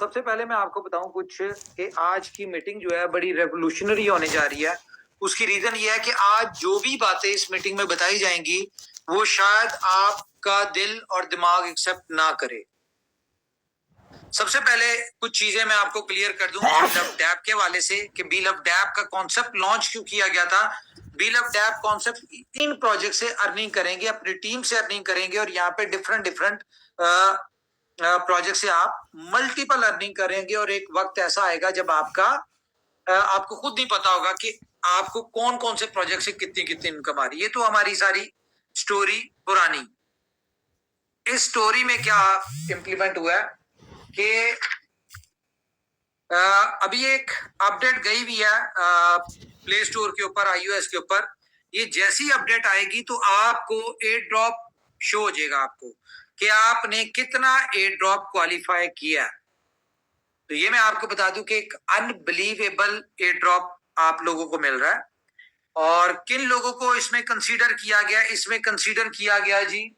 सबसे पहले मैं आपको बताऊं कुछ कि आज की मीटिंग जो है बड़ी रेवोल्यूशनरी होने जा रही है। उसकी रीजन ये है कि आज जो भी बातें इस मीटिंग में बताई जाएंगी वो शायद आपका दिल और दिमाग एक्सेप्ट ना करे। सबसे पहले कुछ चीजें मैं आपको क्लियर कर दूं बिल ऑफ डैप के हवाले से कि बिल ऑफ डैप का कॉन्सेप्ट लॉन्च क्यों किया गया था। Bill of DAP concept in project से अर्निंग करेंगे, अपनी टीम से अर्निंग करेंगे और यहाँ पे डिफरेंट डिफरेंट प्रोजेक्ट से आप मल्टीपल अर्निंग करेंगे और एक वक्त ऐसा आएगा जब आपको खुद नहीं पता होगा कि आपको कौन कौन से प्रोजेक्ट से कितनी कितनी इनकम आ रही है। तो हमारी सारी स्टोरी पुरानी, इस स्टोरी में क्या इंप्लीमेंट हुआ है कि अभी एक अपडेट गई हुई है प्ले स्टोर के ऊपर, iOS के ऊपर। ये जैसी अपडेट आएगी तो आपको एयर ड्रॉप शो हो जाएगा आपको कि आपने कितना एयर ड्रॉप क्वालिफाई किया। तो ये मैं आपको बता दूं कि एक अनबिलीवेबल एयर ड्रॉप आप लोगों को मिल रहा है। और किन लोगों को इसमें कंसीडर किया गया? इसमें कंसीडर किया गया जी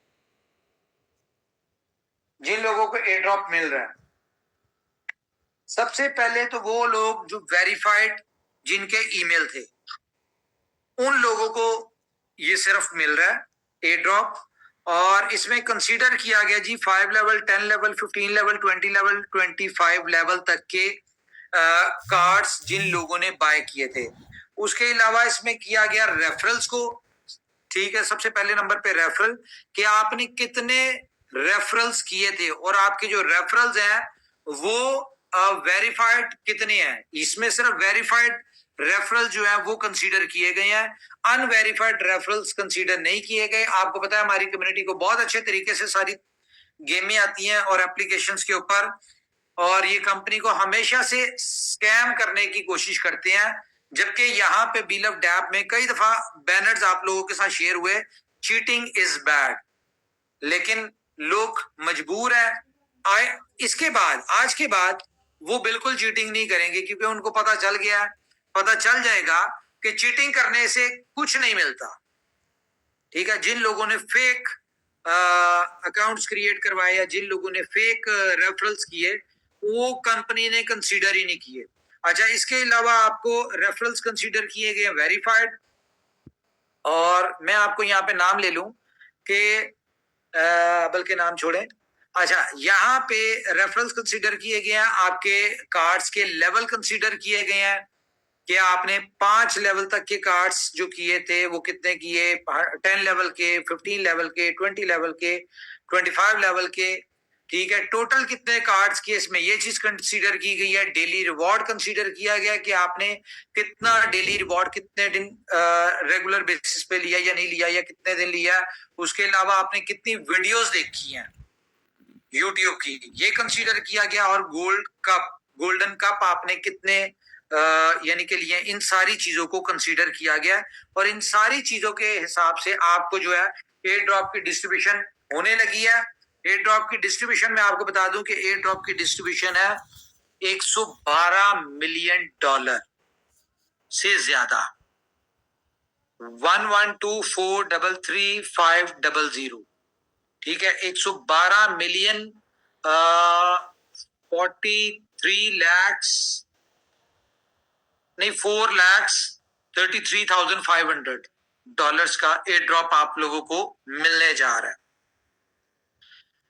जिन लोगों को एयर ड्रॉप मिल रहा है। सबसे पहले तो वो लोग जो वेरीफाइड जिनके ईमेल थे, उन लोगों को ये सिर्फ मिल रहा है एयर ड्रॉप। और इसमें कंसीडर किया गया जी 5 level, 10 level, 15 level, 20 level, 25 level तक के कार्ड्स जिन लोगों ने बाय किए थे। उसके अलावा इसमें किया गया रेफरल्स को। ठीक है, सबसे पहले नंबर पे रेफरल कि आपने कितने रेफरल्स किए थे और आपके जो रेफरल्स हैं वो वेरीफाइड कितने हैं। इसमें सिर्फ वेरीफाइड रेफरल जो है वो कंसीडर किए गए हैं, अनवेरीफाइड रेफरल्स कंसीडर नहीं किए गए। आपको पता है हमारी कम्युनिटी को बहुत अच्छे तरीके से सारी गेमें आती हैं और एप्लीकेशंस के ऊपर, और ये कंपनी को हमेशा से स्कैम करने की कोशिश करते हैं। जबकि यहाँ पे बिल ऑफ डैप में कई दफा बैनर्स आप लोगों के साथ शेयर हुए, चीटिंग इज बैड, लेकिन लोग मजबूर है। इसके बाद आज के बाद वो बिल्कुल चीटिंग नहीं करेंगे क्योंकि उनको पता चल जाएगा कि चीटिंग करने से कुछ नहीं मिलता। ठीक है, जिन लोगों ने फेक अकाउंट्स क्रिएट करवाए या जिन लोगों ने फेक रेफरल्स किए वो कंपनी ने कंसीडर ही नहीं किए। अच्छा, इसके अलावा आपको रेफरल्स कंसीडर किए गए वेरीफाइड, और मैं आपको यहाँ पे नाम ले लूं कि बल्कि नाम छोड़ें। अच्छा, यहाँ पे रेफरल्स कंसीडर किए गए हैं, आपके कार्ड्स के लेवल कंसीडर किए गए हैं कि आपने 5 लेवल तक के कार्ड्स जो किए थे वो कितने किए, 10 लेवल के, 15 लेवल के, 20 लेवल के, 25 लेवल के। ठीक है, टोटल कितने कार्ड्स किए, इसमें ये चीज कंसीडर की गई है। डेली रिवॉर्ड कंसीडर किया गया कि आपने कितना डेली रिवॉर्ड कितने दिन रेगुलर बेसिस पे लिया या नहीं लिया या कितने दिन लिया। उसके अलावा आपने कितनी वीडियोस देखी हैं यूट्यूब की, ये कंसीडर किया गया। और गोल्डन कप आपने कितने यानी के लिए, इन सारी चीजों को कंसीडर किया गया। और इन सारी चीजों के हिसाब से आपको जो है एयर ड्रॉप की डिस्ट्रीब्यूशन होने लगी है। एयर ड्रॉप की डिस्ट्रीब्यूशन में आपको बता दूं कि एयर ड्रॉप की डिस्ट्रीब्यूशन है $112 मिलियन से ज्यादा, 112433500। ठीक है, 112 मिलियन 43 लैक्स नहीं, $4,33,500 का एयर ड्रॉप आप लोगों को मिलने जा रहा है।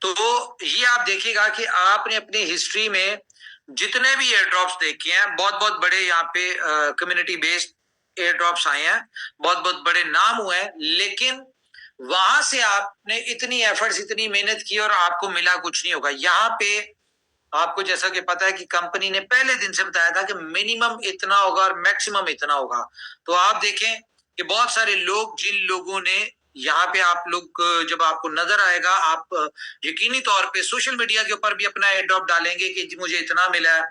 तो ये आप देखिएगा कि आपने अपनी हिस्ट्री में जितने भी एयर ड्रॉप्स देखे हैं, बहुत बहुत बड़े यहाँ पे कम्युनिटी बेस्ड एयर ड्रॉप्स आए हैं, बहुत बहुत बड़े नाम हुए हैं, लेकिन वहां से आपने इतनी एफर्ट्स, इतनी मेहनत की और आपको मिला कुछ नहीं होगा। यहाँ पे आपको जैसा कि पता है कि कंपनी ने पहले दिन से बताया था कि मिनिमम इतना होगा और मैक्सिमम इतना होगा। तो आप देखें कि बहुत सारे लोग, जिन लोगों ने यहाँ पे, आप लोग जब आपको नजर आएगा, आप यकीनी तौर पे सोशल मीडिया के ऊपर भी अपना एयर ड्रॉप डालेंगे कि मुझे इतना मिला है।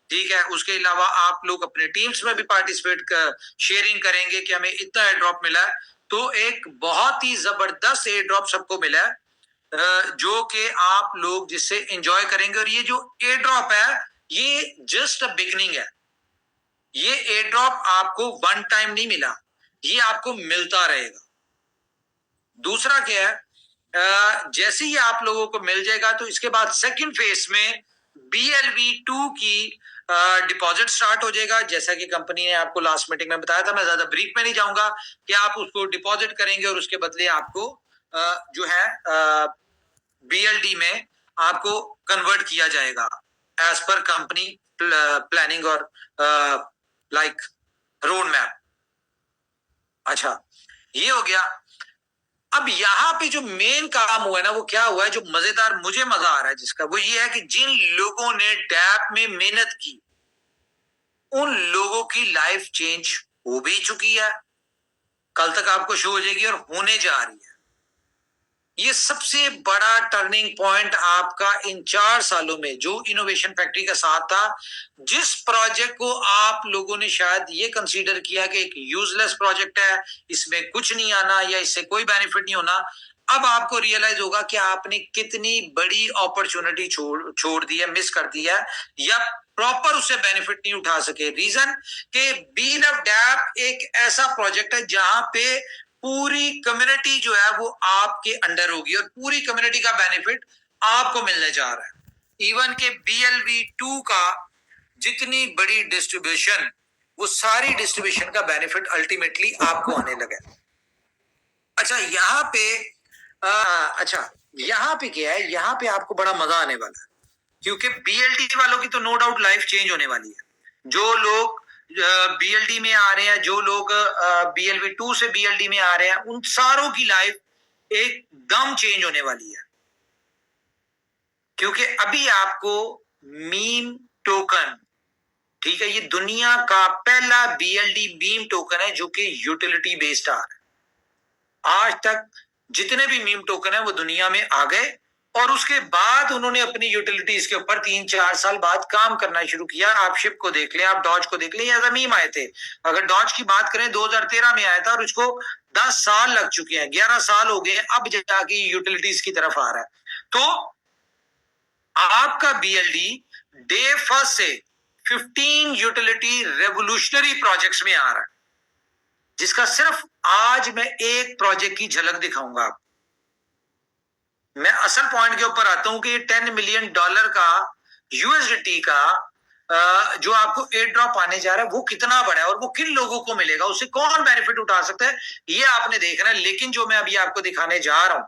ठीक है, उसके अलावा आप लोग अपने टीम्स में भी पार्टिसिपेट कर शेयरिंग करेंगे कि हमें इतना एयर ड्रॉप मिला है। तो एक बहुत ही जबरदस्त एयर ड्रॉप सबको मिला है जो कि आप लोग जिससे एंजॉय करेंगे। और ये जो एयर ड्रॉप है ये जस्ट अ बिगनिंग है। ये एयर ड्रॉप आपको वन टाइम नहीं मिला, ये आपको मिलता रहेगा। दूसरा क्या है, जैसे ही आप लोगों को मिल जाएगा तो इसके बाद सेकंड फेज में BLV2 की डिपॉजिट स्टार्ट हो जाएगा, जैसा कि कंपनी ने आपको लास्ट मीटिंग में बताया था। मैं ज्यादा ब्रीफ में नहीं जाऊंगा कि आप उसको डिपॉजिट करेंगे और उसके बदले आपको जो है BLD में आपको कन्वर्ट किया जाएगा एज पर कंपनी प्लानिंग और लाइक रोड मैप। अच्छा, ये हो गया। अब यहाँ पे जो मेन काम हुआ है ना, वो क्या हुआ है, जो मजेदार मुझे मजा आ रहा है जिसका, वो ये है कि जिन लोगों ने डैप में मेहनत की उन लोगों की लाइफ चेंज हो भी चुकी है, कल तक आपको शो हो जाएगी और होने जा रही है। ये सबसे बड़ा टर्निंग पॉइंट आपका इन 4 सालों में जो इनोवेशन फैक्ट्री का साथ था। जिस प्रोजेक्ट को आप लोगों ने शायद ये कंसीडर किया कि एक यूजलेस प्रोजेक्ट है, इसमें कुछ नहीं आना या इससे कोई बेनिफिट नहीं होना, अब आपको रियलाइज होगा कि आपने कितनी बड़ी अपॉर्चुनिटी छोड़ दी है, मिस कर दी है, या प्रॉपर उससे बेनिफिट नहीं उठा सके। रीजन कि बीन ऑफ डैप एक ऐसा प्रोजेक्ट है जहां पे पूरी कम्युनिटी जो है वो आपके अंडर होगी और पूरी कम्युनिटी का बेनिफिट आपको मिलने जा रहा है। इवन के BLV2 का जितनी बड़ी डिस्ट्रीब्यूशन, वो सारी डिस्ट्रीब्यूशन का बेनिफिट अल्टीमेटली आपको आने लगा। अच्छा, यहाँ पे क्या है, यहाँ पे आपको बड़ा मजा आने वाला है, क्योंकि BLD वालों की तो नो डाउट लाइफ चेंज होने वाली है। जो लोग BLD में आ रहे हैं, जो लोग BLV2 से BLD में आ रहे हैं, उन सारों की लाइफ एकदम चेंज होने वाली है, क्योंकि अभी आपको मीम टोकन, ठीक है, ये दुनिया का पहला BLD मीम टोकन है जो कि यूटिलिटी बेस्ड आ रहा है। आज तक जितने भी मीम टोकन है वो दुनिया में आ गए और उसके बाद उन्होंने अपनी यूटिलिटीज के ऊपर 3-4 साल बाद काम करना शुरू किया। आप शिप को देख लें, आप डॉज को देख लें, या मीम आए थे। अगर डॉज की बात करें 2013 में आया था और उसको 10 साल लग चुके हैं, 11 साल हो गए, अब जाके यूटिलिटीज की तरफ आ रहा है। तो आपका BLD डे फर्स्ट से 15 यूटिलिटी रेवोल्यूशनरी प्रोजेक्ट्स में आ रहा है, जिसका सिर्फ आज मैं एक प्रोजेक्ट की झलक दिखाऊंगा आपको। मैं असल पॉइंट के ऊपर आता हूं कि $10 मिलियन का USDT का जो आपको एयर ड्रॉप आने जा रहा है वो कितना बड़ा है और वो किन लोगों को मिलेगा, उससे कौन बेनिफिट उठा सकता है, ये आपने देखना है। लेकिन जो मैं अभी आपको दिखाने जा रहा हूं,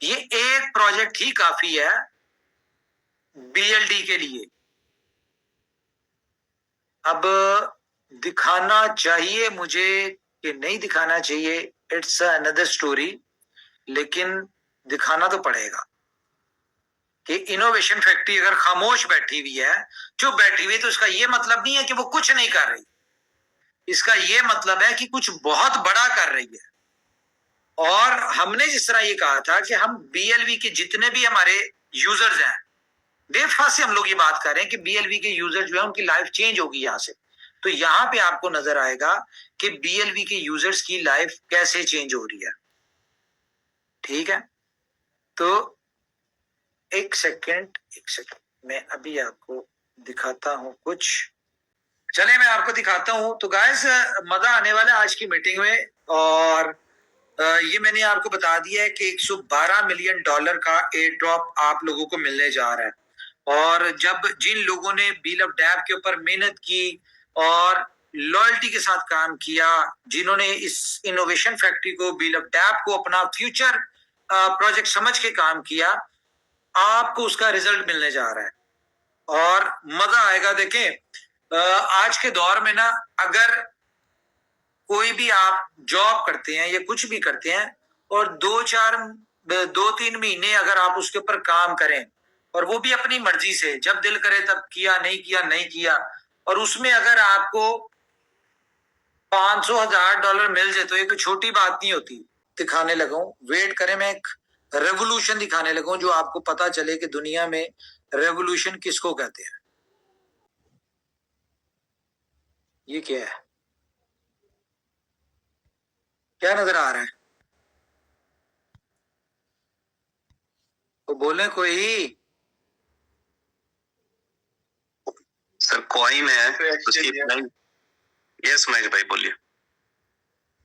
ये एक प्रोजेक्ट ही काफी है BLD के लिए। अब दिखाना चाहिए मुझे कि नहीं दिखाना चाहिए, इट्स अनदर स्टोरी, लेकिन दिखाना तो पड़ेगा कि इनोवेशन फैक्ट्री अगर खामोश बैठी हुई है, जो बैठी हुई है, तो इसका यह मतलब नहीं है कि वो कुछ नहीं कर रही। इसका यह मतलब है कि कुछ बहुत बड़ा कर रही है। और हमने जिस तरह ये कहा था कि हम BLV के जितने भी हमारे यूजर्स हैं, डे फर्स्ट से हम लोग ये बात कर रहे हैं कि BLV के यूजर जो है उनकी लाइफ चेंज होगी यहां से। तो यहां पे आपको नजर आएगा कि BLV के यूजर्स की लाइफ कैसे चेंज हो रही है। ठीक है, तो एक सेकेंड मैं अभी आपको दिखाता हूं कुछ। चले मैं आपको दिखाता हूं। तो गाइस, मजा आने वाला है आज की मीटिंग में, और ये मैंने आपको बता दिया है कि $112 मिलियन का एयर ड्रॉप आप लोगों को मिलने जा रहा है। और जब जिन लोगों ने बील ऑफ डैप के ऊपर मेहनत की और लॉयल्टी के साथ काम किया, जिन्होंने इस इनोवेशन फैक्ट्री को, बील ऑफ डैप को अपना फ्यूचर प्रोजेक्ट समझ के काम किया, आपको उसका रिजल्ट मिलने जा रहा है और मजा आएगा। देखें, आज के दौर में ना, अगर कोई भी आप जॉब करते हैं या कुछ भी करते हैं और 2-3 महीने अगर आप उसके ऊपर काम करें, और वो भी अपनी मर्जी से, जब दिल करे तब किया, नहीं किया, और उसमें अगर आपको $500,000 मिल जाए तो ये कोई छोटी बात नहीं होती। दिखाने लगा हूं, वेट करें, मैं एक रेवोल्यूशन दिखाने लगा हूं जो आपको पता चले कि दुनिया में रेवोल्यूशन किसको कहते हैं। ये क्या है, क्या नजर आ रहा है? तो बोले कोई। सर कॉइन है उसकी प्राइस। यस महेश भाई बोलिए।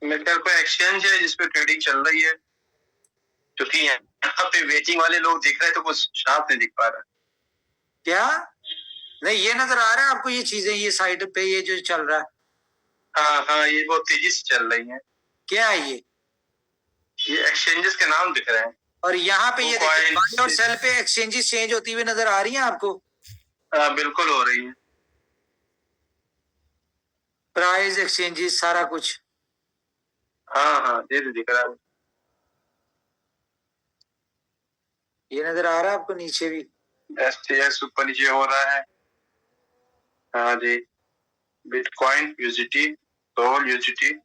मेरे ख्याल कोई एक्सचेंज है जिसपे ट्रेडिंग चल रही है, क्योंकि यहाँ पे वेटिंग वाले लोग दिख रहे हैं तो कुछ साफ नहीं दिख पा रहा। क्या नहीं, ये नजर आ रहा है आपको ये चीजें, ये साइड पे ये जो चल रहा है? हाँ हाँ, ये बहुत तेजी से चल रही है। क्या है ये? एक्सचेंजेस के नाम दिख रहे हैं। और यहाँ पे ये देखिए Coins। बाय और सेल पे एक्सचेंजेस चेंज होती हुई नजर आ रही हैं आपको? हाँ बिल्कुल हो रही है। प्राइस, एक्सचेंजेस, सारा कुछ। हाँ हाँ, ये तो दिख रहा है। ये नजर आ रहा है आपको नीचे भी? STX ऊपर नीचे हो रहा है। हाँ जी, बिटकॉइन, यूजिटी, सोल, यूजिटी।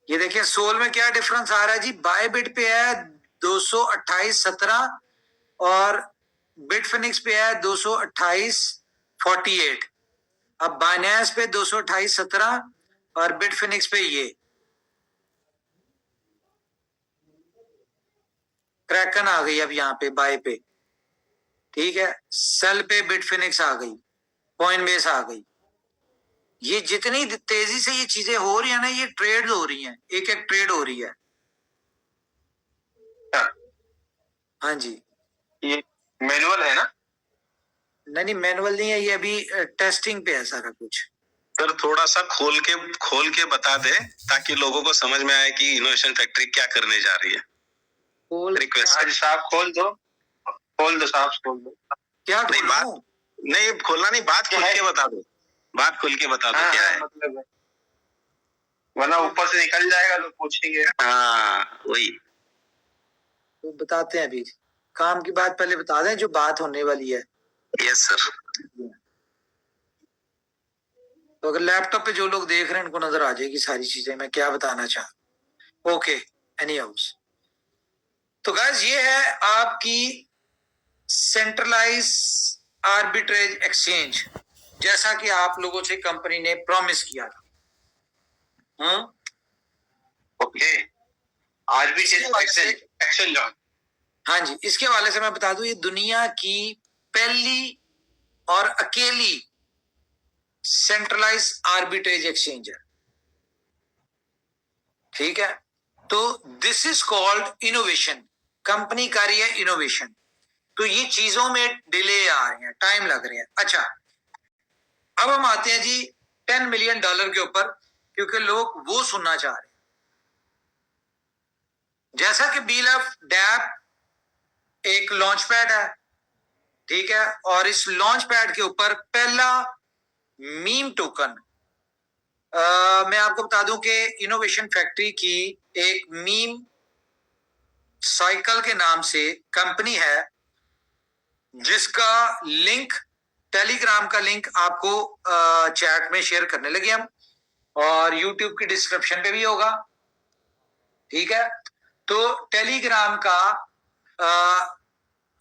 ये देखिए सोल में क्या डिफरेंस आ रहा है जी? बाय बिट पे है 228.17 और बिट फिनिक्स पे है 228.48। अब बाइनेंस पे 228.17 और बिट फिनिक्स पे ये क्रैकन आ गई। अब यहाँ पे बाय पे, ठीक है, सेल पे बिट फिनिक्स आ गई, कॉइन बेस आ गई। ये जितनी तेजी से ये चीजें हो रही है ना, ये ट्रेड हो रही हैं, एक एक ट्रेड हो रही है। हाँ जी, ये मैनुअल है ना? नहीं मैनुअल नहीं है, ये अभी टेस्टिंग पे है सारा कुछ। सर थोड़ा सा खोल के बता दे ताकि लोगों को समझ में आए कि इनोवेशन फैक्ट्री क्या करने जा रही है। रिक्वेस्ट आज साहब खोल दो साहब, खोल दो। क्या नहीं, बात नहीं खोलना नहीं, बात खुल के बता दो, बात खुल के बता दो हाँ, क्या है। मतलब है, वरना ऊपर से निकल जाएगा, लोग पूछेंगे। हाँ वही। तो बताते हैं, अभी काम की बात पहले बता दें जो बात होने वाली है। Yes sir. तो अगर लैपटॉप पे जो लोग देख रहे हैं उनको नजर आ जाएगी सारी चीजें मैं क्या बताना चाह। Okay, any house. तो गाइस ये है आपकी सेंट्रलाइज आर्बिट्रेज एक्सचेंज, जैसा कि आप लोगों से कंपनी ने प्रॉमिस किया था। Okay, arbitrage exchange. हाँ जी, इसके हवाले से मैं बता दूं, ये दुनिया की पहली और अकेली सेंट्रलाइज आर्बिट्रेज एक्सचेंज है, ठीक है। तो this is called innovation, company कर रही है इनोवेशन। तो ये चीजों में डिले आ रही है, टाइम लग रहे हैं। अच्छा, अब हम आते हैं जी $10 मिलियन के ऊपर, क्योंकि लोग वो सुनना चाह रहे हैं। जैसा कि BLF डैप एक लॉन्च पैड है, ठीक है, और इस लॉन्च पैड के ऊपर पहला मीम टोकन, मैं आपको बता दूं कि इनोवेशन फैक्ट्री की एक मीम साइकिल के नाम से कंपनी है, जिसका लिंक, टेलीग्राम का लिंक आपको चैट में शेयर करने लगे हम, और यूट्यूब की डिस्क्रिप्शन पे भी होगा, ठीक है। तो टेलीग्राम का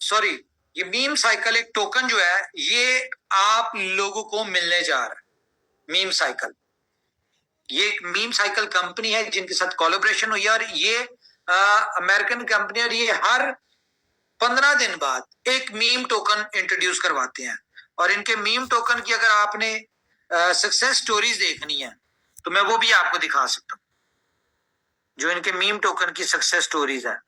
सॉरी, ये मीम साइकिल एक टोकन जो है, ये आप लोगों को मिलने जा रहा है। मीम साइकिल, ये एक मीम साइकिल कंपनी है जिनके साथ कोलैबोरेशन हुई है, और ये अमेरिकन कंपनी, और ये हर 15 दिन बाद एक मीम टोकन इंट्रोड्यूस करवाते हैं। और इनके मीम टोकन की अगर आपने सक्सेस स्टोरीज देखनी है तो मैं वो भी आपको दिखा सकता हूं, जो इनके मीम टोकन की सक्सेस स्टोरीज है।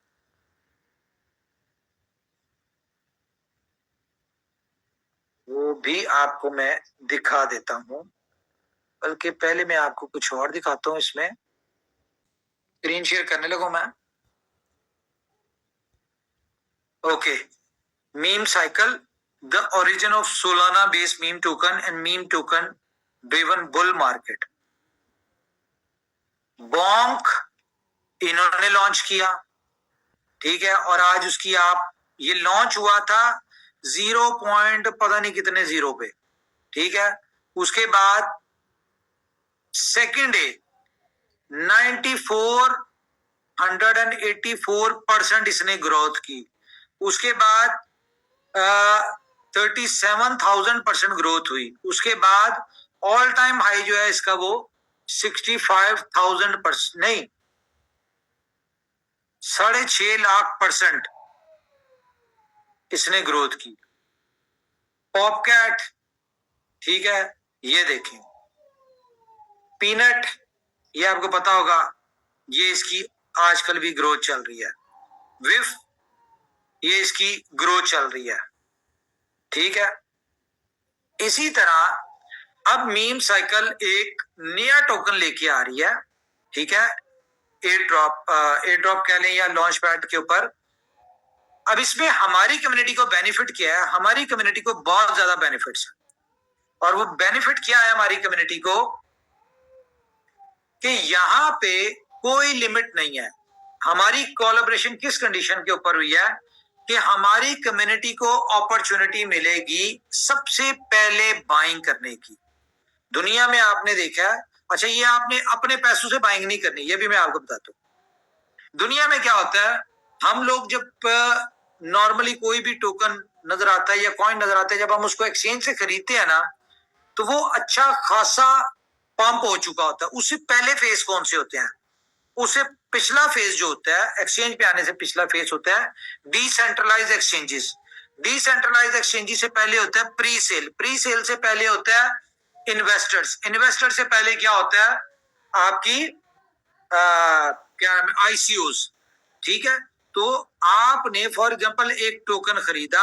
वो भी आपको मैं दिखा देता हूं, बल्कि पहले मैं आपको कुछ और दिखाता हूं। इसमें स्क्रीन शेयर करने लगूं मैं। Okay, meme cycle, the origin of Solana based meme token and meme token driven bull market. Bonk इन्होंने लॉन्च किया, ठीक है, और आज उसकी आप, ये लॉन्च हुआ था 0 पॉइंट पता नहीं कितने जीरो पे, ठीक है। उसके बाद सेकेंड डे 9484% इसने ग्रोथ की। उसके बाद 37,000% ग्रोथ हुई। उसके बाद ऑल टाइम हाई जो है इसका वो 65,000%, नहीं 6.5 लाख% इसने ग्रोथ की। पॉपकैट, ठीक है, ये देखें। पीनट, ये आपको पता होगा, ये इसकी आजकल भी ग्रोथ चल रही है। विफ, ये इसकी ग्रोथ चल रही है। ठीक है। इसी तरह अब मीम साइकिल एक नया टोकन लेके आ रही है, ठीक है, एयर ड्रॉप कह लें या लॉन्च पैड के ऊपर। अब इसमें हमारी कम्युनिटी को बेनिफिट क्या है? हमारी कम्युनिटी को बहुत ज्यादा बेनिफिट्स है। और वो बेनिफिट क्या है हमारी कम्युनिटी को? कि यहां पे कोई लिमिट नहीं है। हमारी कोलैबोरेशन किस कंडीशन के ऊपर हुई है? कि हमारी कम्युनिटी को अपॉर्चुनिटी मिलेगी सबसे पहले बाइंग करने की। दुनिया में आपने देखा है, अच्छा ये आपने अपने पैसों से बाइंग नहीं करनी, ये भी मैं आपको बताता हूं। दुनिया में क्या होता है, हम लोग जब नॉर्मली कोई भी टोकन नजर आता है या कॉइन नजर आता है, जब हम उसको एक्सचेंज से खरीदते हैं ना, तो वो अच्छा खासा पंप हो चुका होता है। उससे पहले फेज कौन से होते हैं? उससे पिछला फेज जो होता है, एक्सचेंज पे आने से पिछला फेज होता है डिसेंट्रलाइज एक्सचेंजेस। डिसेंट्रलाइज एक्सचेंजेस से पहले होता है प्री सेल। प्री सेल से पहले होता है इन्वेस्टर्स। इन्वेस्टर से पहले क्या होता है? आपकी क्या आईसीओज। ठीक है। तो आपने फॉर एग्जांपल एक टोकन खरीदा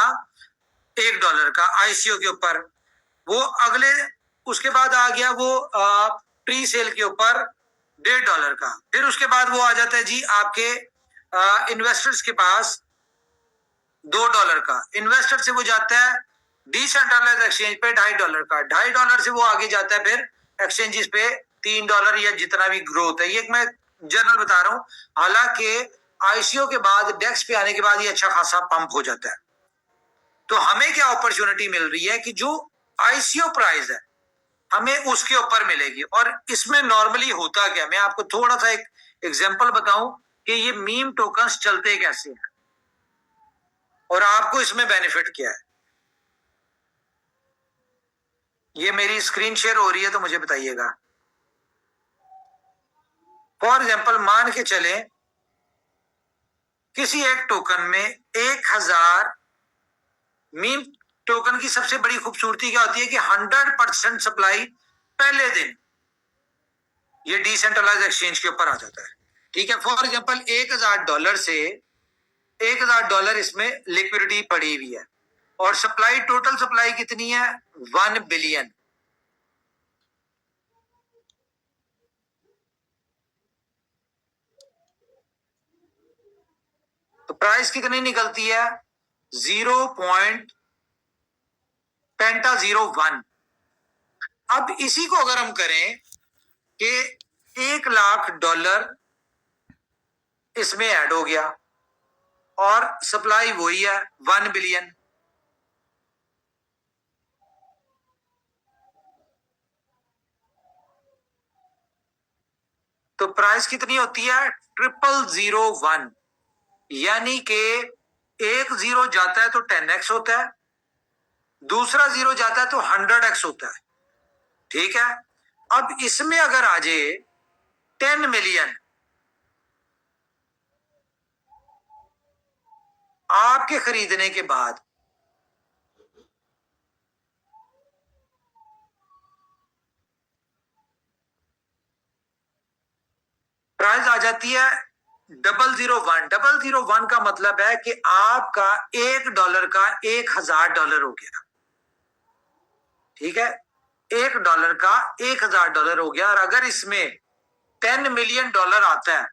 $1 का आईसीओ के ऊपर, वो अगले उसके बाद आ गया वो प्री सेल के ऊपर $1.5 का। फिर उसके बाद वो आ जाता है जी आपके इन्वेस्टर्स के पास $2 का। इन्वेस्टर से वो जाता है डिसेंट्रलाइज एक्सचेंज पे $2.5 का। $2.5 से वो आगे जाता है फिर एक्सचेंजेस पे $3 या जितना भी ग्रोथ है। ये मैं जनरल बता रहा हूं। हालांकि आईसीओ के बाद डेक्स पे आने के बाद ये अच्छा खासा पंप हो जाता है। तो हमें क्या अपॉर्चुनिटी मिल रही है कि जो आईसीओ प्राइस है हमें उसके ऊपर मिलेगी। और इसमें नॉर्मली होता क्या, मैं आपको थोड़ा सा एक एग्जांपल बताऊं कि ये मीम टोकन्स चलते कैसे हैं और आपको इसमें बेनिफिट क्या है। ये मेरी स्क्रीन शेयर हो रही है तो मुझे बताइएगा। फॉर एग्जांपल मान के चले किसी एक टोकन में 1000 मीम टोकन की सबसे बड़ी खूबसूरती क्या होती है कि 100% सप्लाई पहले दिन ये डिसेंट्रलाइज एक्सचेंज के ऊपर आ जाता है। ठीक है। फॉर एग्जांपल $1000 से $1000 इसमें लिक्विडिटी पड़ी हुई है और सप्लाई, टोटल सप्लाई कितनी है? 1 बिलियन। तो प्राइस कितनी निकलती है? 0.01। अब इसी को अगर हम करें कि $1,00,000 इसमें ऐड हो गया और सप्लाई वही है 1 बिलियन। तो प्राइस कितनी होती है? 0001। यानी कि एक जीरो जाता है तो 10x होता है, दूसरा जीरो जाता है तो 100x होता है। ठीक है। अब इसमें अगर आ जाए 10 मिलियन आपके खरीदने के बाद, प्राइस आ जाती है 001। 001 का मतलब है कि आपका $1 का $1000 हो गया। ठीक है। $1 का $1000 हो गया। और अगर इसमें $10 मिलियन आता है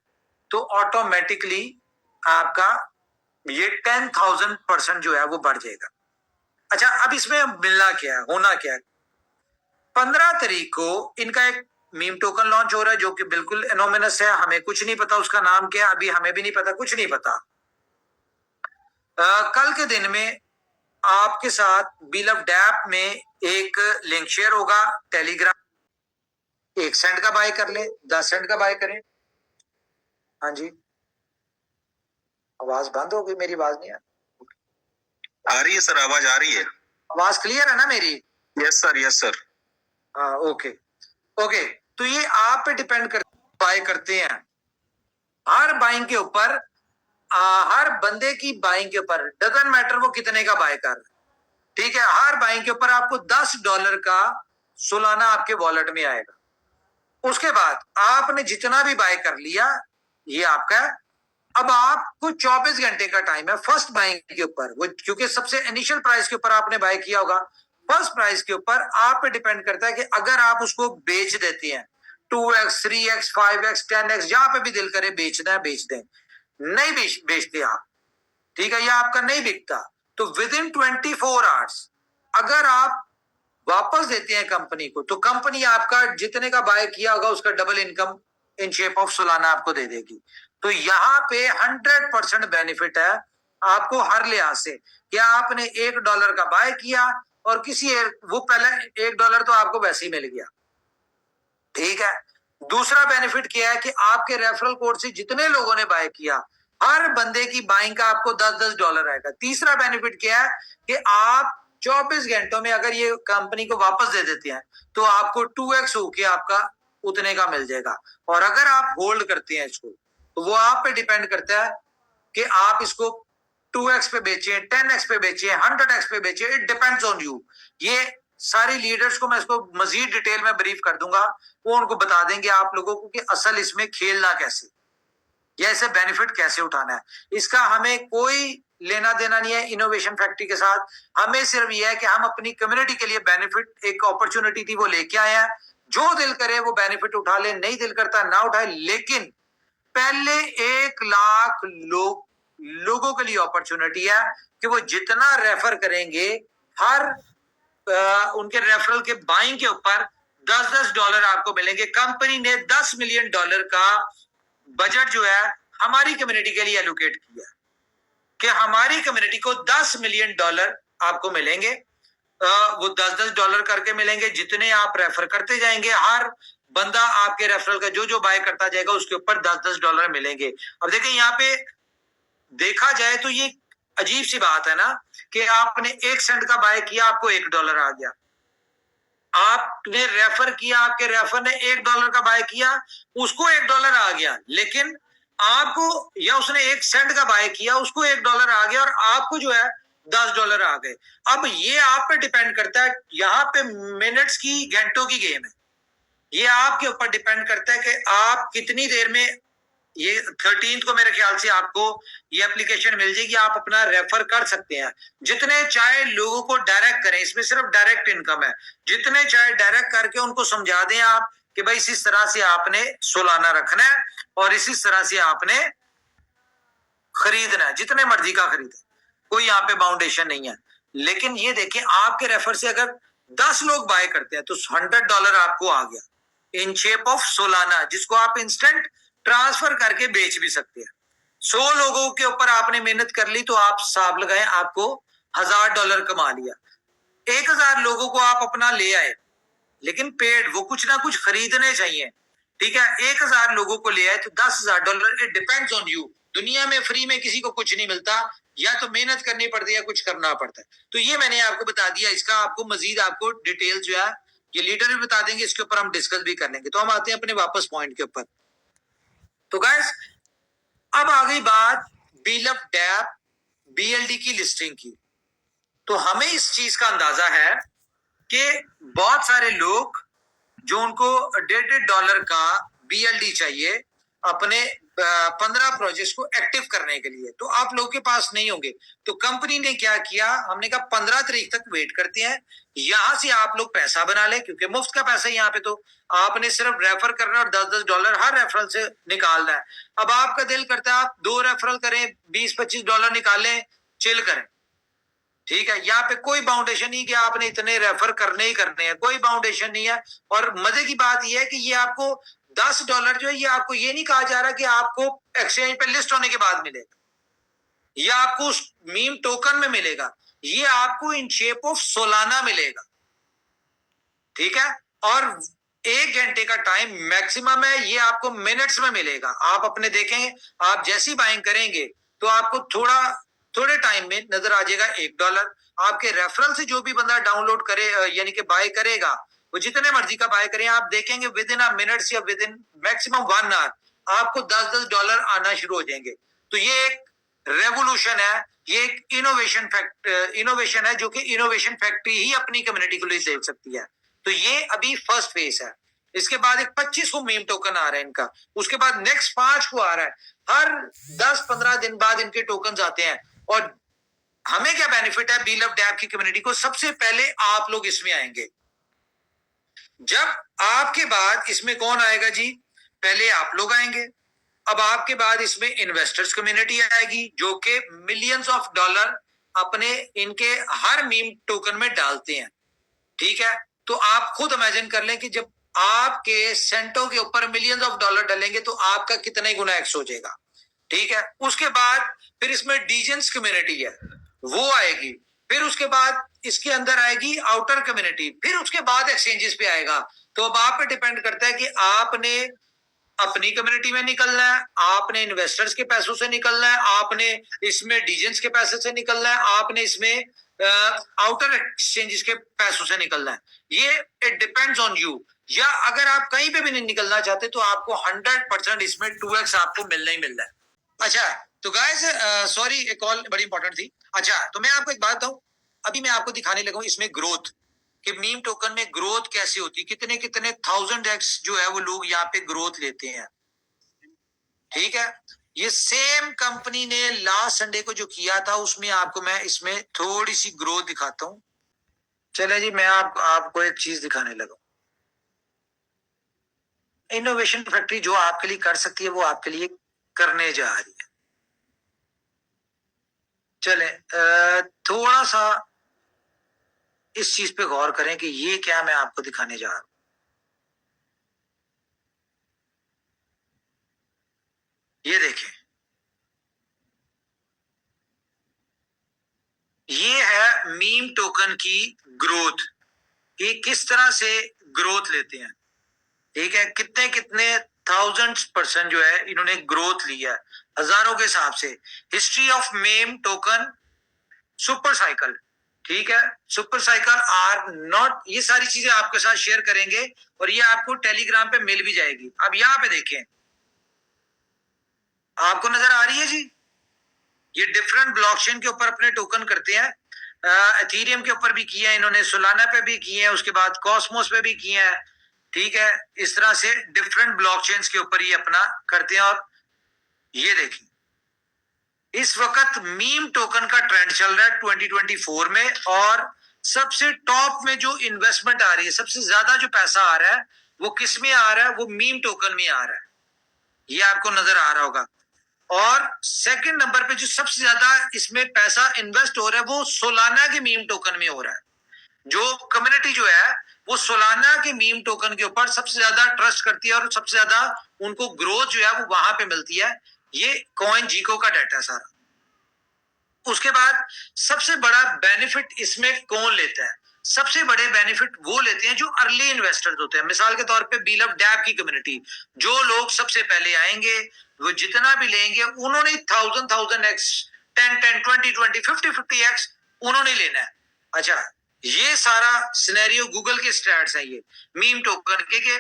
तो ऑटोमेटिकली आपका ये 10,000% जो है वो बढ़ जाएगा। अच्छा, अब इसमें मिलना क्या है, होना क्या है? 15 तारीख को इनका एक मीम टोकन लॉन्च हो रहा है जो कि बिल्कुल एनोमिनस है, हमें कुछ नहीं पता उसका नाम क्या है, अभी हमें भी नहीं पता, कुछ नहीं पता। कल के दिन में आपके साथ बिल ऑफ डैप में एक लिंक शेयर होगा टेलीग्राम। 1 सेंट का बाय कर ले, 10 सेंट का बाय करें। हाँ जी, आवाज बंद हो गई, मेरी आवाज नहीं आ रही है सर, आवाज आ रही है। आवाज क्लियर है ना मेरी? Yes sir, yes sir. हाँ, ओके ओके। तो ये आप पे डिपेंड कर बाय करते हैं। हर बाइंग के ऊपर, हर बंदे की बाइंग के ऊपर, डजंट मैटर वो कितने का बाय कर। ठीक है। हर बाइंग के ऊपर आपको $10 का सालाना आपके वॉलेट में आएगा। उसके बाद आपने जितना भी बाय कर लिया ये आपका अब आपको 24 घंटे का टाइम है फर्स्ट बाइंग के ऊपर, वो क्योंकि सबसे इनिशियल प्राइस के ऊपर आपने बाय किया होगा, फर्स्ट प्राइस के ऊपर आप पे डिपेंड करता है कि अगर आप उसको बेच देते हैं 2x 3x 5x 10x जहां पे भी दिल करे बेचना है बेच दें, नहीं बेचते आप, ठीक है, या आपका नहीं बिकता तो विद इन 24 आवर्स अगर आप वापस देते हैं कंपनी को तो कंपनी आपका जितने का बाय किया होगा उसका double income in shape of Solana आपको दे देगी। तो यहाँ पे 100% बेनिफिट है आपको हर लिहाज से, क्या आपने $1 का बाय किया और वो पहले $1 तो आपको वैसे ही मिल गया, ठीक है। दूसरा बेनिफिट क्या है कि आपके रेफरल कोड से जितने लोगों ने बाय किया हर बंदे की बाइंग का आपको $10 आएगा। तीसरा बेनिफिट क्या है कि आप 24 घंटों में अगर ये कंपनी को वापस दे देते हैं तो आपको 2x होके आपका उतने का मिल जाएगा, और अगर आप होल्ड करते हैं इसको तो वो आप पे डिपेंड करता है कि आप इसको 2x पे बेचें, 10x पे बेचें, 100x पे बेचें, इट डिपेंड्स ऑन यू। ये सारी लीडर्स को मैं इसको मजीद डिटेल में ब्रीफ कर दूंगा, वो उनको बता देंगे आप लोगों को कि असल इसमें खेलना कैसे या इसे बेनिफिट कैसे उठाना है। इसका हमें कोई लेना देना नहीं है इनोवेशन फैक्ट्री के साथ, हमें सिर्फ यह है कि हम अपनी कम्युनिटी के लिए बेनिफिट, एक अपॉर्चुनिटी थी वो लेके आए हैं, जो दिल करे वो बेनिफिट उठा ले, नहीं दिल करता ना उठाए, लेकिन पहले 1 लाख लोगों के लिए अपॉर्चुनिटी है कि वो जितना रेफर करेंगे हर उनके रेफरल के बाइंग के ऊपर $10 आपको मिलेंगे। कंपनी ने $10 मिलियन का बजट जो है हमारी कम्युनिटी के लिए एलोकेट किया कि हमारी कम्युनिटी को $10 मिलियन आपको मिलेंगे, वो $10 करके मिलेंगे, जितने आप रेफर करते जाएंगे हर बंदा आपके रेफरल का जो बाय करता जाएगा उसके ऊपर $10 मिलेंगे। अब देखिए यहाँ पे देखा जाए तो ये अजीब सी बात है ना कि आपने 1 सेंट का बाय किया आपको $1 आ गया, आपने रेफर किया, आपके रेफर ने $1 का बाय किया उसको $1 आ गया, लेकिन आपको, या उसने 1 सेंट का बाय किया उसको $1 आ गया और आपको जो है $10 आ गए। अब ये आप पे डिपेंड करता है, यहाँ पे मिनट्स की घंटों की गेम है, ये आपके ऊपर डिपेंड करता है कि आप कितनी देर में, ये 13 को मेरे ख्याल से आपको ये एप्लीकेशन मिल जाएगी, आप अपना रेफर कर सकते हैं, जितने चाहे लोगों को डायरेक्ट करें, इसमें सिर्फ डायरेक्ट इनकम है, जितने चाहे डायरेक्ट करके उनको समझा दें आप कि भाई इस तरह से आपने सोलाना रखना है और इस तरह से आपने खरीदना है, जितने मर्जी का खरीदे, कोई यहाँ पे बाउंडेशन नहीं है। लेकिन ये देखिए आपके रेफर से अगर 10 लोग बाय करते हैं तो $100 आपको आ गया इन शेप ऑफ सोलाना, जिसको आप इंस्टेंट ट्रांसफर करके बेच भी सकते हैं। 100 लोगों के ऊपर आपने मेहनत कर ली तो आप हिसाब लगाएं आपको $1000 कमा लिया। 1000 लोगों को आप अपना ले आए, लेकिन पेड वो कुछ ना कुछ खरीदने चाहिए, ठीक है, 1000 लोगों को ले आए तो $10,000, इट डिपेंड्स ऑन यू। दुनिया में फ्री में किसी को कुछ नहीं मिलता, या तो मेहनत करनी पड़ती है या कुछ करना पड़ता है। तो ये मैंने आपको बता दिया, इसका आपको मजीद आपको डिटेल जो है ये लीडर भी बता देंगे, इसके ऊपर हम डिस्कस भी कर लेंगे। तो हम आते हैं अपने वापस पॉइंट के ऊपर। तो गाइस अब आ गई बात बीलअप डैप BLD की लिस्टिंग की। तो हमें इस चीज का अंदाजा है कि बहुत सारे लोग जो उनको $1.5 का BLD चाहिए अपने 15 प्रोजेक्ट्स को एक्टिव करने के लिए, तो आप लोगों के पास नहीं होंगे। तो कंपनी ने क्या किया, हमने कहा 15 तारीख तक वेट करते हैं, यहां से आप लोग पैसा बना ले, क्योंकि मुफ्त का पैसा यहाँ पे, तो आपने सिर्फ रेफर करना और $10 हर रेफरल से निकालना है। अब आपका दिल करता है आप 2 रेफरल करें, $20-25 निकालें, चिल करें, ठीक है, यहाँ पे कोई बाउंडेशन नहीं कि आपने इतने रेफर करने ही करने हैं, कोई बाउंडेशन नहीं है। और मजे की बात यह है कि ये आपको $10 जो है ये आपको ये नहीं कहा जा रहा कि आपको एक्सचेंज पे लिस्ट होने के बाद मिलेगा, या आपको उस मीम टोकन में मिलेगा, ये आपको इन शेप ऑफ सोलाना मिलेगा, ठीक है। और 1 घंटे का टाइम मैक्सिमम है, ये आपको मिनट्स में मिलेगा। आप अपने देखेंगे, आप जैसी बाइंग करेंगे तो आपको थोड़े टाइम में नजर आ जाएगा $1। आपके रेफरल से जो भी बंदा डाउनलोड करे यानी कि बाय करेगा, वो जितने मर्जी का बाय करें, आप देखेंगे विद इन अ मिनट्स या विद इन मैक्सिमम 1 आवर आपको $10 आना शुरू हो जाएंगे। तो ये एक रेवोल्यूशन है, ये एक इनोवेशन है जो कि इनोवेशन फैक्ट्री ही अपनी कम्युनिटी को लिए दे सकती है। तो ये अभी फर्स्ट फेज है। इसके बाद एक 25 को मीम टोकन आ रहा है इनका, उसके बाद नेक्स्ट 5 को आ रहा है, हर 10-15 दिन बाद इनके टोकन आते हैं। और हमें क्या बेनिफिट है बीलव डैप की कम्युनिटी को, सबसे पहले आप लोग इसमें आएंगे। जब आपके बाद इसमें कौन आएगा जी, पहले आप लोग आएंगे, अब आपके बाद इसमें इन्वेस्टर्स कम्युनिटी आएगी जो कि मिलियंस ऑफ डॉलर अपने इनके हर मीम टोकन में डालते हैं, ठीक है। तो आप खुद इमेजिन कर लें कि जब आपके सेंटो के ऊपर मिलियंस ऑफ डॉलर डालेंगे तो आपका कितने गुना एक्स हो जाएगा, ठीक है। उसके बाद फिर इसमें डीजेंस कम्युनिटी है, वो आएगी, फिर उसके बाद इसके अंदर आएगी आउटर कम्युनिटी, फिर उसके बाद एक्सचेंजेस पे आएगा। तो अब आप पे डिपेंड करता है कि आपने अपनी कम्युनिटी में निकलना है, आपने इन्वेस्टर्स के पैसों से निकलना है, आपने इसमें डीजेंस के पैसे से निकलना है, आपने इसमें आउटर एक्सचेंजेस के पैसों से निकलना है। ये इट डिपेंड्स ऑन यू। या अगर आप कहीं पे भी नहीं निकलना चाहते तो आपको 100% इसमें 2x आपको मिलना ही मिलना है। अच्छा तो गाइस सॉरी एक कॉल बड़ी इंपॉर्टेंट थी। अच्छा तो मैं आपको एक बात बताऊं, अभी मैं आपको दिखाने लगा हूं इसमें ग्रोथ कि मीम टोकन में ग्रोथ कैसे होती है, कितने कितने 1000x जो है वो लोग यहाँ पे ग्रोथ लेते हैं, ठीक है। ये सेम कंपनी ने लास्ट संडे को जो किया था उसमें आपको मैं इसमें थोड़ी सी ग्रोथ दिखाता हूं। चले जी मैं आपको एक चीज दिखाने लगा। इनोवेशन फैक्ट्री जो आपके लिए कर सकती है वो आपके लिए करने जा रही है। चले थोड़ा सा इस चीज पे गौर करें कि ये क्या मैं आपको दिखाने जा रहा हूं। ये देखें, ये है मीम टोकन की ग्रोथ, ये किस तरह से ग्रोथ लेते हैं, ठीक है। कितने कितने 1000% जो है इन्होंने ग्रोथ लिया है, हजारों के हिसाब से। History of meme token super cycle, ठीक है। सुपर साइकिल आर नॉट, ये सारी चीजें आपके साथ शेयर करेंगे और ये आपको टेलीग्राम पे मिल भी जाएगी। अब यहां पे देखें, आपको नजर आ रही है जी, ये डिफरेंट ब्लॉकचेन के ऊपर अपने टोकन करते हैं। एथेरियम के ऊपर भी किए हैं इन्होंने, सोलाना पे भी किए हैं, उसके बाद कॉस्मोस पे भी किए हैं, ठीक है। इस तरह से डिफरेंट ब्लॉकचेन्स के ऊपर ये अपना करते हैं। और ये देखिए इस वक्त मीम टोकन का ट्रेंड चल रहा है 2024 में, और सबसे टॉप में जो इन्वेस्टमेंट आ रही है, सबसे ज्यादा जो पैसा आ रहा है वो किस में आ रहा है, वो मीम टोकन में आ रहा है, ये आपको नजर आ रहा होगा। और सेकंड नंबर पे जो सबसे ज्यादा इसमें पैसा इन्वेस्ट हो रहा है वो सोलाना के मीम टोकन में हो रहा है। जो कम्युनिटी जो है वो सोलाना के मीम टोकन के ऊपर सबसे ज्यादा ट्रस्ट करती है और सबसे ज्यादा उनको ग्रोथ जो है वो वहां पे मिलती है। ये कॉइन जीको का डाटा है सारा। उसके बाद सबसे बड़ा बेनिफिट इसमें कौन लेता है, सबसे बड़े बेनिफिट वो लेते हैं जो अर्ली इन्वेस्टर्स होते हैं। मिसाल के तौर पे बीलव डैप की कम्युनिटी, जो लोग सबसे पहले आएंगे वो जितना भी लेंगे उन्होंने 1000x 10 20 20 50 50x उन्होंने लेना है। अच्छा ये सारा सिनेरियो गूगल के स्टैट्स है ये मीम टोकन के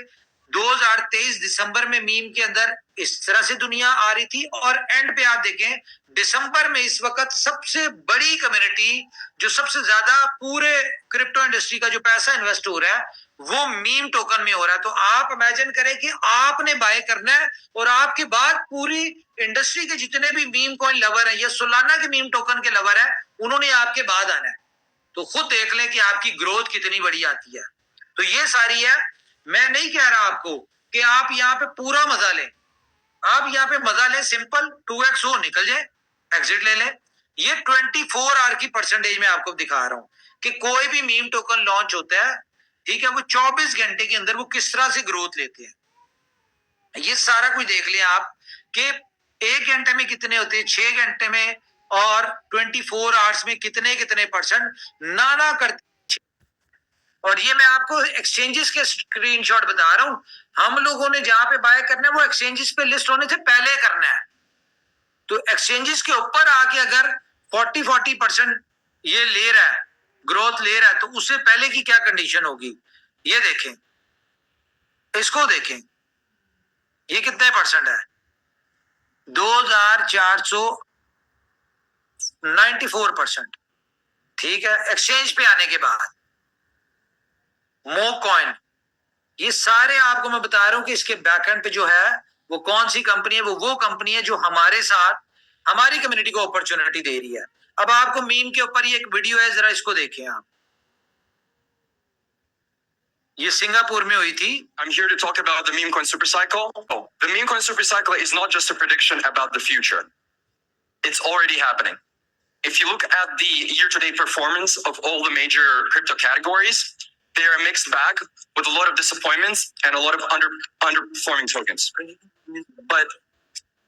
2023 दिसंबर में मीम के अंदर इस तरह से दुनिया आ रही थी, और एंड पे आप देखें दिसंबर में इस वक्त सबसे बड़ी कम्युनिटी जो सबसे ज्यादा पूरे क्रिप्टो इंडस्ट्री का जो पैसा इन्वेस्ट हो रहा है वो मीम टोकन में हो रहा है। तो आप इमेजिन करें कि आपने बाय करना है और आपके बाद पूरी इंडस्ट्री के जितने भी मीम कॉइन लवर है या सोलाना के मीम टोकन के लवर है उन्होंने आपके बाद आना है। तो खुद देख लें कि आपकी ग्रोथ कितनी बड़ी आती है। तो ये सारी है, मैं नहीं कह रहा आपको कि आप यहाँ पे पूरा मजा लें, आप यहाँ पे मजा लें, सिंपल 2x हो निकल जाए, एग्जिट ले लें। ये 24 आवर की परसेंटेज में आपको दिखा रहा हूं कि कोई भी मीम टोकन लॉन्च होता है, ठीक है, वो 24 घंटे के अंदर वो किस तरह से ग्रोथ लेते हैं। ये सारा कुछ देख लें आप कि 1 घंटे में कितने होते हैं, 6 घंटे में और 24 आवर्स में कितने कितने परसेंट नाना करते। और ये मैं आपको एक्सचेंजेस के स्क्रीनशॉट बता रहा हूं, हम लोगों ने जहां पे बाय करना है वो एक्सचेंजेस पे लिस्ट होने से पहले करना है। तो एक्सचेंजेस के ऊपर आके अगर 40% ये ले रहा है, ग्रोथ ले रहा है, तो उससे पहले की क्या कंडीशन होगी ये देखें, इसको देखें, ये कितने परसेंट है, 2494%, ठीक है। एक्सचेंज पे आने के बाद मो कॉइन ये सारे आपको मैं बता रहा हूं कि इसके बैकएंड पे जो है वो कौन सी कंपनी है, वो कंपनी है जो हमारे साथ हमारी कम्युनिटी को अपॉर्चुनिटी दे रही है। अब आपको मीम के ऊपर ये एक वीडियो है, जरा इसको देखें आप। ये सिंगापुर में हुई थी। I'm here to talk about the meme coin super cycle. Oh, the meme coin super cycle is not just a prediction about the future. It's already happening. If you look at the year-to-date performance of all the major crypto categories, they are a mixed bag with a lot of disappointments and a lot of underperforming tokens. But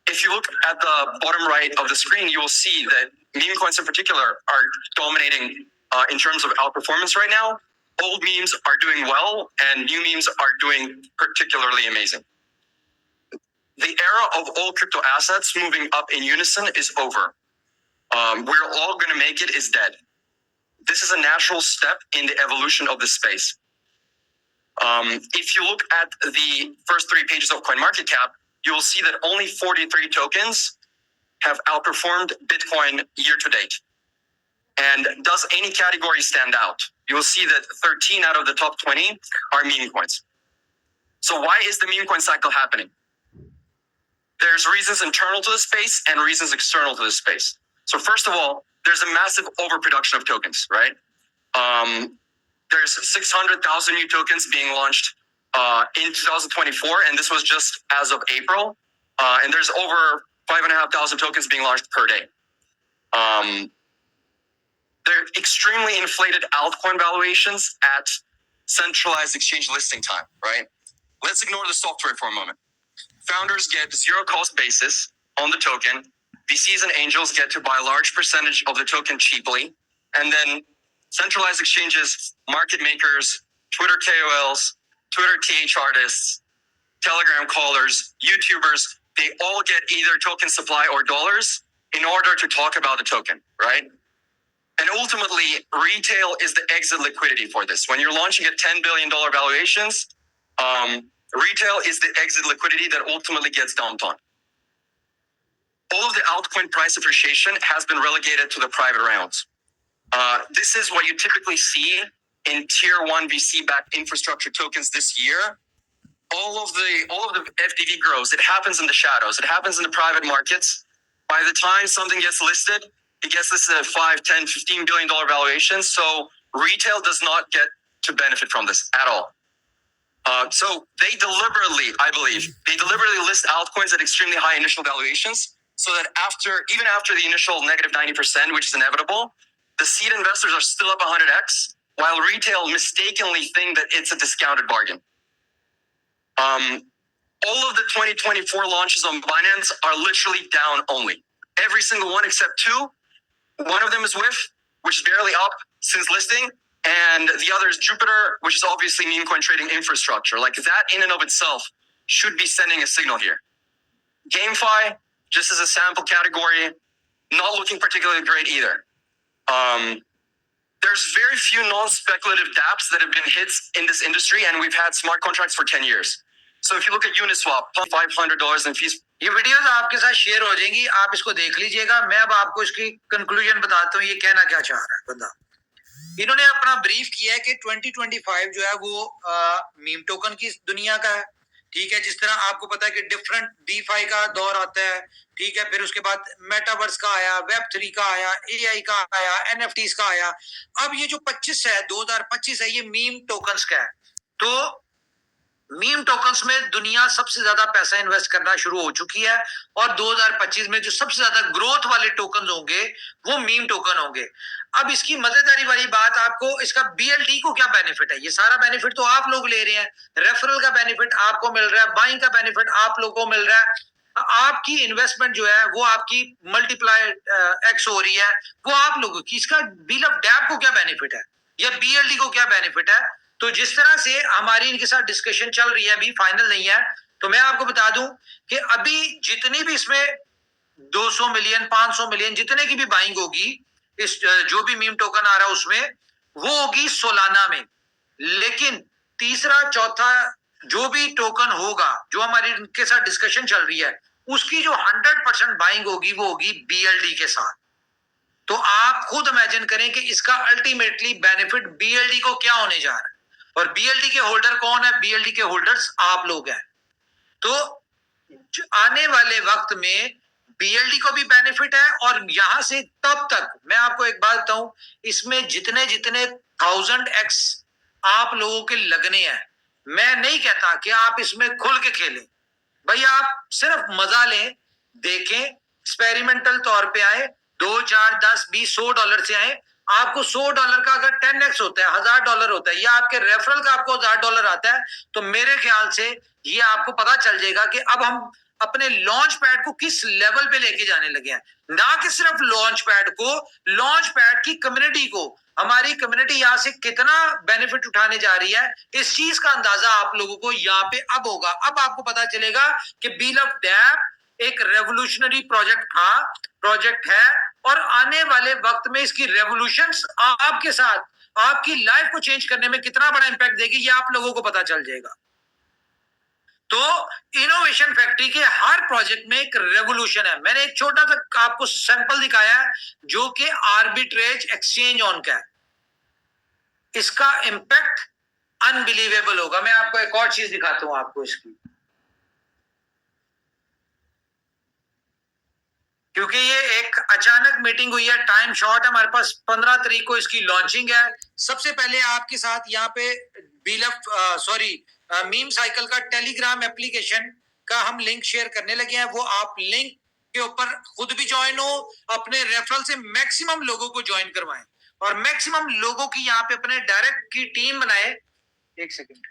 if you look at the bottom right of the screen, you will see that meme coins in particular are dominating in terms of outperformance right now. Old memes are doing well, and new memes are doing particularly amazing. The era of all crypto assets moving up in unison is over. We're all going to make it is dead. This is a natural step in the evolution of the space. If you look at the first 3 pages of CoinMarketCap, you will see that only 43 tokens have outperformed Bitcoin year to date. And does any category stand out? You will see that 13 out of the top 20 are meme coins. So why is the meme coin cycle happening? There's reasons internal to the space and reasons external to the space. So first of all, there's a massive overproduction of tokens, right? There's 600,000 new tokens being launched in 2024, and this was just as of April. And there's over 5,500 tokens being launched per day. They're extremely inflated altcoin valuations at centralized exchange listing time, right? Let's ignore the software for a moment. Founders get 0 cost basis on the token. VCs and angels get to buy a large percentage of the token cheaply. And then centralized exchanges, market makers, Twitter KOLs, Twitter TH artists, Telegram callers, YouTubers, they all get either token supply or dollars in order to talk about the token, right? And ultimately, retail is the exit liquidity for this. When you're launching at $10 billion valuations, retail is the exit liquidity that ultimately gets dumped on. All of the altcoin price appreciation has been relegated to the private rounds. This is what you typically see in tier 1 VC-backed infrastructure tokens this year. All of the FDV grows. It happens in the shadows. It happens in the private markets. By the time something gets listed, it gets listed at $5, $10, $15 billion valuations. So retail does not get to benefit from this at all. So they deliberately, I believe, list altcoins at extremely high initial valuations so that even after the initial negative 90%, which is inevitable, the seed investors are still up 100x, while retail mistakenly think that it's a discounted bargain. All of the 2024 launches on Binance are literally down only. Every single one except 2. One of them is WIF, which is barely up since listing, and the other is Jupiter, which is obviously meme coin trading infrastructure. Like that in and of itself should be sending a signal here. GameFi, just as a sample category, not looking particularly great either. There's very few non-speculative dApps that have been hits in this industry, and we've had smart contracts for 10 years. So if you look at Uniswap, $500 in fees. ये videos आपके साथ share हो जाएंगी, आप इसको देख लीजिएगा। मैं अब आपको इसकी कंक्लूजन बताता हूँ, ये कहना क्या चाह रहा है बंदा। इन्होंने अपना ब्रीफ किया है कि 2025 जो है वो मीम टोकन की दुनिया का है, ठीक है। जिस तरह आपको पता है कि डिफरेंट डीफाई का दौर आता है, ठीक है। फिर उसके बाद मेटावर्स का आया, वेब3 का आया, एआई का आया, एनएफटीज का आया। अब ये जो 25 है, 2025 है, ये मीम टोकन्स का है। तो मीम टोकन्स में दुनिया सबसे ज्यादा पैसा इन्वेस्ट करना शुरू हो चुकी है, और 2025 में जो सबसे ज्यादा ग्रोथ वाले टोकन होंगे वो मीम टोकन होंगे। अब इसकी मजेदारी वाली बात, आपको इसका बीएलटी को क्या बेनिफिट है? ये सारा बेनिफिट तो आप लोग ले रहे हैं, रेफरल का बेनिफिट आपको मिल रहा है, बाइंग का बेनिफिट आप लोगों को मिल रहा है, आपकी इन्वेस्टमेंट जो है वो आपकी मल्टीप्लाई एक्स हो रही है, वो आप लोगों की। इसका बिल ऑफ डैप को क्या बेनिफिट है या बीएलटी को क्या बेनिफिट है? तो जिस तरह से हमारी इनके साथ डिस्कशन चल रही है, अभी फाइनल नहीं है, तो मैं आपको बता दूं कि अभी जितनी भी इसमें 200 मिलियन 500 मिलियन जितने की भी बाइंग होगी, इस जो भी मीम टोकन आ रहा है उसमें, वो होगी सोलाना में। लेकिन तीसरा चौथा जो भी टोकन होगा, जो हमारी इनके साथ डिस्कशन चल रही है, उसकी जो 100% बाइंग होगी वो होगी बीएलडी के साथ। तो आप खुद इमेजिन करें कि इसका अल्टीमेटली बेनिफिट बीएलडी को क्या होने जा रहा है। और BLD के होल्डर कौन है? BLD के होल्डर्स आप लोग हैं। तो आने वाले वक्त में BLD को भी बेनिफिट है, और यहां से तब तक मैं आपको एक बात बताऊं, इसमें जितने जितने 1000x आप लोगों के लगने हैं, मैं नहीं कहता कि आप इसमें खुल के खेलें। भाई आप सिर्फ मजा लें, देखें, एक्सपेरिमेंटल तौर पे आए, 2, 4, 10, 20, $100 से आए। आपको $100 का अगर 10x होता है, $1000 होता है, या आपके रेफरल का आपको $1000 आता है, तो मेरे ख्याल से ये आपको पता चल जाएगा कि अब हम अपने लॉन्च पैड को किस लेवल पे लेके जाने लगे हैं। ना कि सिर्फ लॉन्च पैड को, लॉन्च पैड की कम्युनिटी को, हमारी कम्युनिटी यहां से कितना बेनिफिट उठाने जा रही है, इस चीज का अंदाजा आप लोगों को यहाँ पे अब होगा। अब आपको पता चलेगा कि बीलव डैप एक रेवोल्यूशनरी प्रोजेक्ट है, और आने वाले वक्त में इसकी रेवोल्यूशंस आपके साथ आपकी लाइफ को चेंज करने में कितना बड़ा इंपैक्ट देगी, ये आप लोगों को पता चल जाएगा। तो इनोवेशन फैक्ट्री के हर प्रोजेक्ट में एक रेवोल्यूशन है। मैंने एक छोटा सा आपको सैंपल दिखाया है, जो कि आर्बिट्रेज एक्सचेंज ऑन का है। इसका इंपैक्ट अनबिलीवेबल होगा। मैं आपको एक और चीज दिखाता हूं आपको इसकी, क्योंकि ये एक अचानक मीटिंग हुई है, टाइम शॉर्ट है, हमारे पास 15 तारीख को इसकी लॉन्चिंग है। सबसे पहले आपके साथ यहाँ पे मीम साइकिल का टेलीग्राम एप्लीकेशन का हम लिंक शेयर करने लगे हैं। वो आप लिंक के ऊपर खुद भी ज्वाइन हो, अपने रेफरल से मैक्सिमम लोगों को ज्वाइन करवाएं, और मैक्सिमम लोगों की यहाँ पे अपने डायरेक्ट की टीम बनाए। 1 सेकेंड,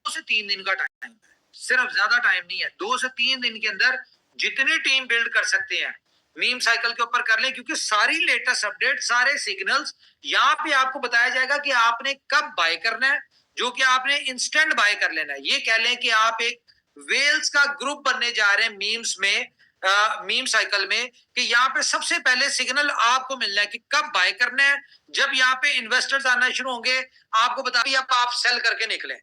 2 से 3 दिन का टाइम है, सिर्फ ज्यादा टाइम नहीं है। 2 से 3 दिन के अंदर जितनी टीम बिल्ड कर सकते हैं मीम साइकिल के ऊपर कर लें, क्योंकि सारी लेटेस्ट अपडेट, सारे सिग्नल्स यहाँ पे आपको बताया जाएगा कि आपने कब बाय करना है, जो कि आपने इंस्टेंट बाय कर लेना है। ये कह लें कि आप एक वेल्स का ग्रुप बनने जा रहे हैं मीम्स में, मीम साइकिल में, कि यहाँ पे सबसे पहले सिग्नल आपको मिलना है कि कब बाय करना है। जब यहाँ पे इन्वेस्टर्स आना शुरू होंगे, आपको बता दिया आप सेल करके निकले,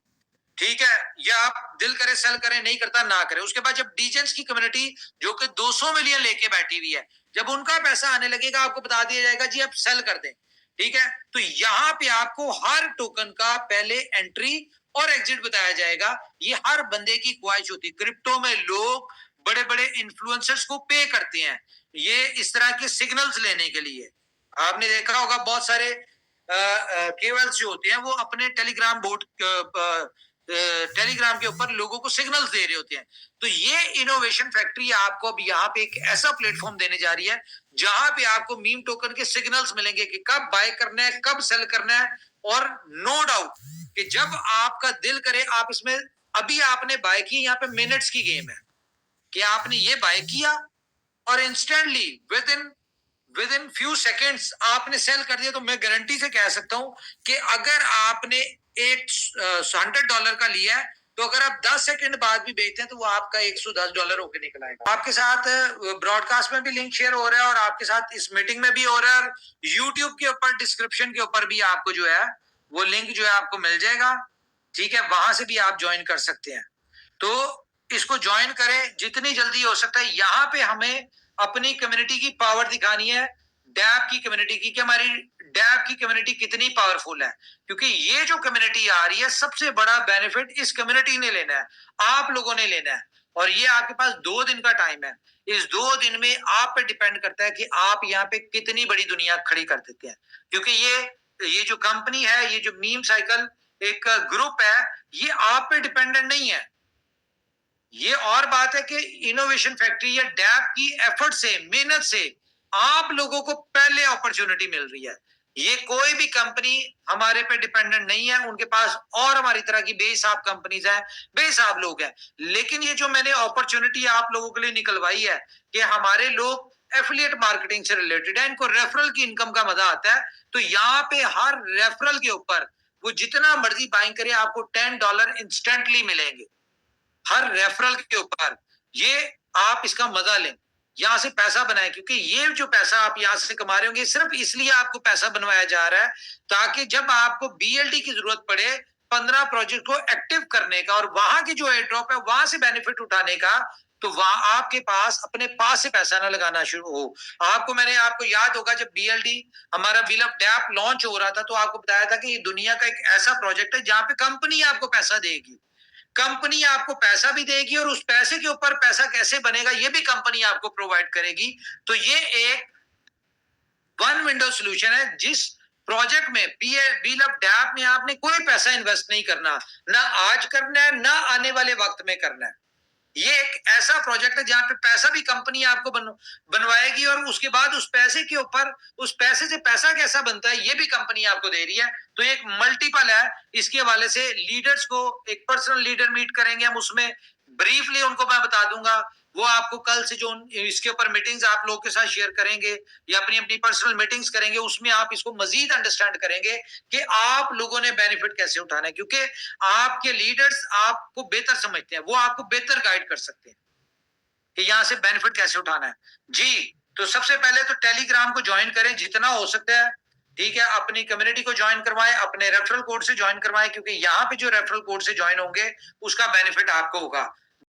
ठीक है, या आप दिल करे सेल करें, नहीं करता ना करें। उसके बाद जब डीजेंस की कम्युनिटी जो कि 200 मिलियन लेके बैठी हुई है, जब उनका पैसा आने लगेगा, आपको बता दिया जाएगा जी आप सेल कर दें, ठीक है। तो यहाँ पे आपको हर टोकन का पहले एंट्री और एग्जिट बताया जाएगा। ये हर बंदे की ख्वाहिश होती है। क्रिप्टो में लोग बड़े बड़े इन्फ्लुएंसर्स को पे करते हैं ये इस तरह के सिग्नल्स लेने के लिए। आपने देखा होगा बहुत सारे केवल्स जो होते हैं वो अपने टेलीग्राम बोर्ड टेलीग्राम के ऊपर लोगों को सिग्नल्स दे रहे होते हैं। तो ये इनोवेशन फैक्ट्री आपको अब यहाँ पे एक ऐसा प्लेटफॉर्म देने जा रही है जहां पे आपको मीम टोकन के सिग्नल्स मिलेंगे कि कब बाय करना है, कब सेल करना है, और नो डाउट कि जब आपका दिल करे आप इसमें, अभी आपने बाय की, यहाँ पे मिनट्स की गेम है कि आपने ये बाय किया और instantly with in few seconds आपने सेल कर दिया। तो मैं गारंटी से कह सकता हूं कि अगर आपने $100 का लिया है, तो अगर आप 10 सेकंड बाद भी बेचते हैं तो वो आपका $110 होकर निकल आएगा। आपके साथ ब्रॉडकास्ट में भी लिंक शेयर हो रहा है, और आपके साथ इस मीटिंग में भी हो रहा है। यूट्यूब के ऊपर डिस्क्रिप्शन के ऊपर भी आपको जो है वो लिंक जो है आपको मिल जाएगा, ठीक है, वहां से भी आप ज्वाइन कर सकते हैं। तो इसको ज्वाइन करें जितनी जल्दी हो सकता है। यहाँ पे हमें अपनी कम्युनिटी की पावर दिखानी है, डैप की कम्युनिटी की, कि हमारी डैप की कम्युनिटी कितनी पावरफुल है। क्योंकि ये जो कम्युनिटी आ रही है, सबसे बड़ा बेनिफिट इस कम्युनिटी ने लेना है, आप लोगों ने लेना है, और ये आपके पास 2 दिन का टाइम है। इस 2 दिन में आप पे डिपेंड करता है कि आप यहाँ पे कितनी बड़ी दुनिया खड़ी कर देते हैं। क्योंकि ये जो कंपनी है, ये जो मीम साइकिल एक ग्रुप है, ये आप पे डिपेंडेंट नहीं है। ये और बात है कि इनोवेशन फैक्ट्री या डैप की एफर्ट से, मेहनत से आप लोगों को पहले अपॉर्चुनिटी मिल रही है। ये कोई भी कंपनी हमारे पे डिपेंडेंट नहीं है, उनके पास और हमारी तरह की बेहिसाब कंपनीज हैं, बेहिसाब लोग हैं। लेकिन ये जो मैंने अपॉर्चुनिटी आप लोगों के लिए निकलवाई है कि हमारे लोग एफिलिएट मार्केटिंग से रिलेटेड है, इनको रेफरल की इनकम का मजा आता है। तो यहाँ पे हर रेफरल के ऊपर वो जितना मर्जी बाइंग करे, आपको $10 इंस्टेंटली मिलेंगे हर रेफरल के ऊपर। ये आप इसका मजा लें, यहां से पैसा बनाएं, क्योंकि ये जो पैसा आप यहां से कमा रहे होंगे, सिर्फ इसलिए आपको पैसा बनवाया जा रहा है ताकि जब आपको BLD की जरूरत पड़े 15 प्रोजेक्ट को एक्टिव करने का, और वहां की जो एयर ड्रॉप है वहां से बेनिफिट उठाने का, तो वहां आपके पास अपने पास से पैसा ना लगाना शुरू हो। आपको याद होगा जब BLD हमारा बिल ऑफ डैप लॉन्च हो रहा था, तो आपको बताया था कि ये दुनिया का एक ऐसा प्रोजेक्ट है जहां पे कंपनी आपको पैसा देगी। कंपनी आपको पैसा भी देगी और उस पैसे के ऊपर पैसा कैसे बनेगा ये भी कंपनी आपको प्रोवाइड करेगी। तो ये एक वन विंडो सोल्यूशन है जिस प्रोजेक्ट में बिल ऑफ डैप में आपने कोई पैसा इन्वेस्ट नहीं करना, ना आज करना है ना आने वाले वक्त में करना है। ये एक ऐसा प्रोजेक्ट है जहां पे पैसा भी कंपनी आपको बनवाएगी और उसके बाद उस पैसे के ऊपर, उस पैसे से पैसा कैसा बनता है ये भी कंपनी आपको दे रही है। तो एक मल्टीपल है। इसके हवाले से लीडर्स को एक पर्सनल लीडर मीट करेंगे हम, उसमें ब्रीफली उनको मैं बता दूंगा। वो आपको कल से जो इसके ऊपर मीटिंग्स आप लोगों के साथ शेयर करेंगे या अपनी अपनी पर्सनल मीटिंग्स करेंगे, उसमें आप इसको मजीद अंडरस्टैंड करेंगे कि आप लोगों ने बेनिफिट कैसे उठाना है, क्योंकि आपके लीडर्स आपको बेहतर समझते हैं, वो आपको बेहतर गाइड कर सकते हैं कि यहां से बेनिफिट कैसे उठाना है। जी, तो सबसे पहले तो टेलीग्राम को ज्वाइन करें जितना हो सकता है, ठीक है। अपनी कम्युनिटी को ज्वाइन करवाएं, अपने रेफरल कोड से ज्वाइन करवाएं, क्योंकि यहाँ पे जो रेफरल कोड से ज्वाइन होंगे उसका बेनिफिट आपको होगा।